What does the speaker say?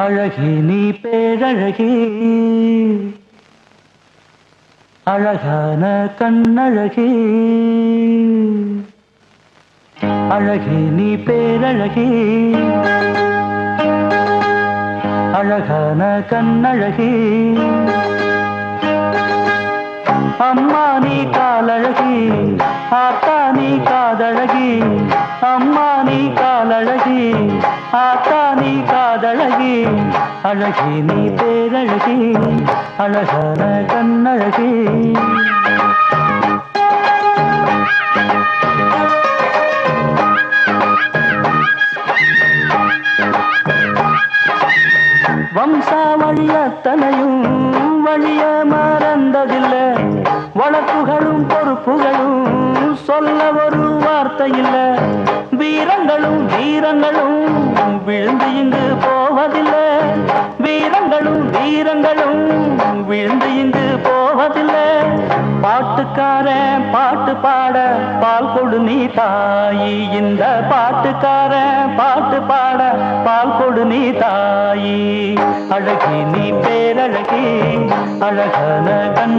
அழகி நீ பேரழகி அழகான கண்ணழகி அழகி நீ பேரழகி அழகான கண்ணழகி அம்மா நீ காலழகி ஆத்தா நீ காதழகி அம்மா நீ காலழகி ஆத்தா நீ காதழகி அழகி நீ பேரழகி அழகான கண்ணழகி வம்சாவழியத்தனையும் வழிய மறந்ததில்லை வழக்குகளும் பொறுப்புகளும் சொல்ல ஒரு வார்த்தை இல்லை வீரங்களும் வீரங்களும் விழுந்து இங்கு போவதில்லை வீரங்களும் வீரங்களும் விழுந்து இங்கு போவதில்லை பாட்டுக்காரன் பாட்டு பாட பால் கொடு நீ தாயி இந்த பாட்டுக்காரன் பாட்டு பாட பால் கொடு நீ தாயி அழகி நீ பேரழகி அழகான கண்